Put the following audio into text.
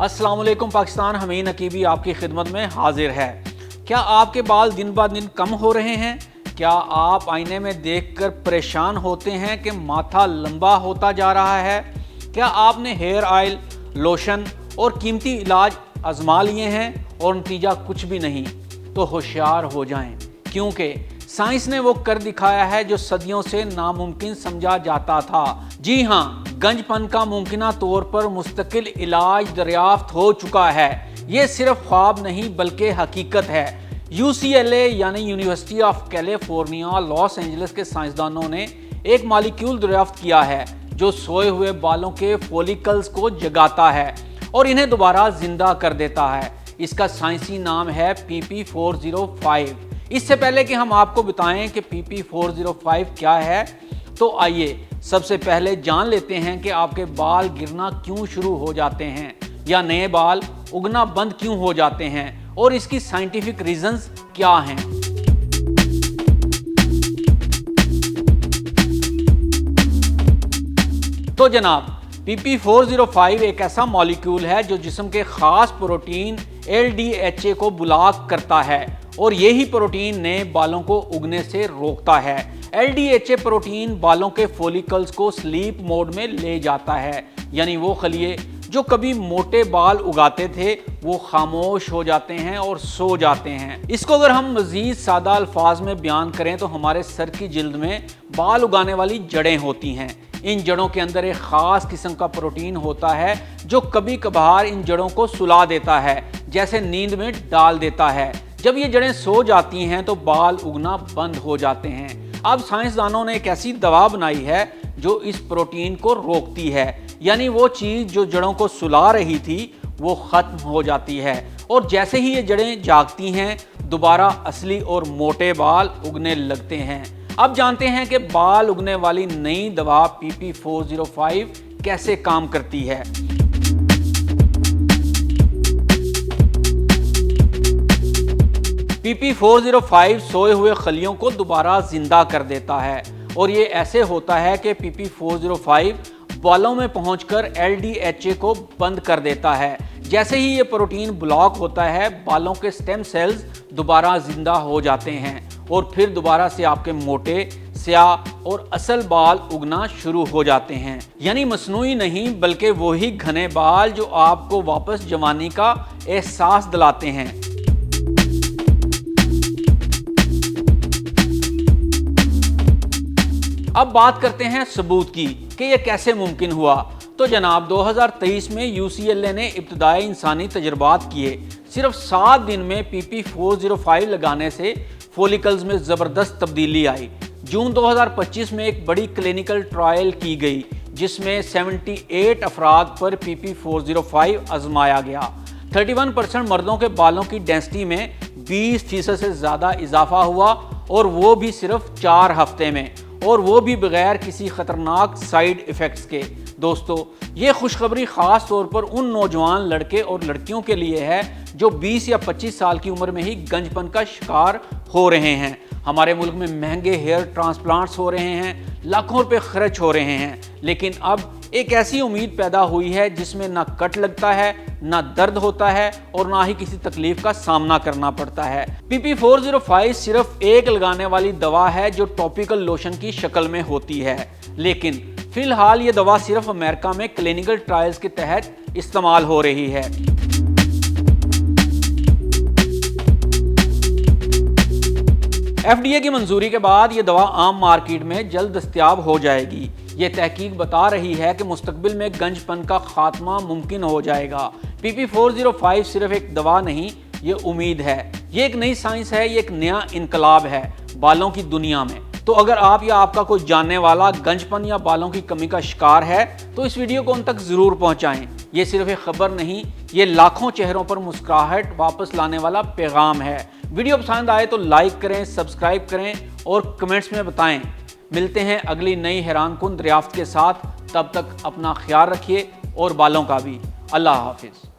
अस्सलाम वालेकुम पाकिस्तान, हमीन नकीबी आपकी खिदमत में हाजिर है। क्या आपके बाल दिन ब दिन कम हो रहे हैं? क्या आप आईने में देखकर परेशान होते हैं कि माथा लंबा होता जा रहा है? क्या आपने हेयर ऑयल, लोशन और कीमती इलाज आजमा लिए हैं और नतीजा कुछ भी नहीं? तो होशियार हो जाएं, क्योंकि साइंस ने वो कर दिखाया है जो सदियों से नामुमकिन समझा जाता था। जी हाँ, गंजपन का मुमकिना तौर पर मुस्तकिल इलाज दरियाफ्त हो चुका है। ये सिर्फ ख्वाब नहीं बल्कि हकीकत है। UCLA यानी university of California Los Angeles के साइंसदानों ने एक मॉलिक्यूल दरियाफ्त किया है जो सोए हुए बालों के फॉलिकल्स को जगाता है और इन्हें दोबारा जिंदा कर देता है। इसका साइंसी नाम है PP405। इससे पहले कि हम आपको बताएं कि PP405 क्या है, तो आइए सबसे पहले जान लेते हैं कि आपके बाल गिरना क्यों शुरू हो जाते हैं या नए बाल उगना बंद क्यों हो जाते हैं और इसकी साइंटिफिक रीजंस क्या हैं। तो जनाब, PP405 एक ऐसा मॉलिक्यूल है जो जिस्म के खास प्रोटीन LDHA को ब्लॉक करता है और यही प्रोटीन नए बालों को उगने से रोकता है। LDHA प्रोटीन बालों के फॉलिकल्स को स्लीप मोड में ले जाता है, यानी वो खलिए जो कभी मोटे बाल उगाते थे वो खामोश हो जाते हैं और सो जाते हैं। इसको अगर हम मजीद सादा अल्फाज में बयान करें तो हमारे सर की जिल्द में बाल उगाने वाली जड़ें होती हैं। इन जड़ों के अंदर एक खास किस्म का प्रोटीन होता है जो कभी कभार इन जड़ों को सुला देता है, जैसे नींद में डाल देता है। जब ये जड़ें सो जाती हैं तो बाल उगना बंद हो जाते हैं। अब साइंसदानों ने एक ऐसी दवा बनाई है जो इस प्रोटीन को रोकती है, यानी वो चीज़ जो जड़ों को सुला रही थी वो ख़त्म हो जाती है और जैसे ही ये जड़ें जागती हैं दोबारा असली और मोटे बाल उगने लगते हैं। अब जानते हैं कि बाल उगने वाली नई दवा PP405 कैसे काम करती है। PP405 सोए हुए खलियों को दोबारा जिंदा कर देता है और ये ऐसे होता है कि PP405 बालों में पहुंचकर LDHA को बंद कर देता है। जैसे ही ये प्रोटीन ब्लॉक होता है बालों के स्टेम सेल्स दोबारा जिंदा हो जाते हैं और फिर दोबारा से आपके मोटे, स्याह और असल बाल उगना शुरू हो जाते हैं। यानी मसनूई नहीं बल्कि वही घने बाल जो आपको वापस जवानी का एहसास दिलाते हैं। अब बात करते हैं सबूत की कि यह कैसे मुमकिन हुआ। तो जनाब, 2023 में UCLA ने इब्तदाई इंसानी तजर्बात किए। सिर्फ 7 दिन में PP405 लगाने से फॉलिकल्स में ज़बरदस्त तब्दीली आई। जून 2025 में एक बड़ी क्लिनिकल ट्रायल की गई जिसमें 78 अफराद पर PP405 आजमाया गया। 31% मर्दों के बालों की डेंसिटी में 20% से ज़्यादा इजाफा हुआ और वो भी सिर्फ 4 हफ्ते में, और वो भी बगैर किसी खतरनाक साइड इफ़ेक्ट्स के। दोस्तों, ये खुशखबरी ख़ास तौर पर उन नौजवान लड़के और लड़कियों के लिए है जो 20 या 25 साल की उम्र में ही गंजपन का शिकार हो रहे हैं। हमारे मुल्क में महंगे हेयर ट्रांसप्लांट्स हो रहे हैं, लाखों रुपए खर्च हो रहे हैं, लेकिन अब एक ऐसी उम्मीद पैदा हुई है जिसमें ना कट लगता है, ना दर्द होता है और ना ही किसी तकलीफ का सामना करना पड़ता है। PP405 सिर्फ एक लगाने वाली दवा है जो टॉपिकल लोशन की शक्ल में होती है, लेकिन फिलहाल ये दवा सिर्फ अमेरिका में क्लिनिकल ट्रायल्स के तहत इस्तेमाल हो रही है। FDA की मंजूरी के बाद ये दवा आम मार्केट में जल्द दस्तयाब हो जाएगी। ये तहकीक बता रही है कि मुस्तकबिल में गंजपन का खात्मा मुमकिन हो जाएगा। PP405 सिर्फ एक दवा नहीं, ये उम्मीद है, ये एक नई साइंस है, ये एक नया इनकलाब है बालों की दुनिया में। तो अगर आप या आपका कोई जानने वाला गंजपन या बालों की कमी का शिकार है तो इस वीडियो को उन तक जरूर पहुंचाएं। ये सिर्फ एक खबर नहीं, ये लाखों चेहरों पर मुस्कुराहट वापस लाने वाला पैगाम है। वीडियो पसंद आए तो लाइक करें, सब्सक्राइब करें और कमेंट्स में बताएं। मिलते हैं अगली नई हैरानकुन दरियाफ्त के साथ। तब तक अपना ख्याल रखिए और बालों का भी। अल्लाह हाफिज।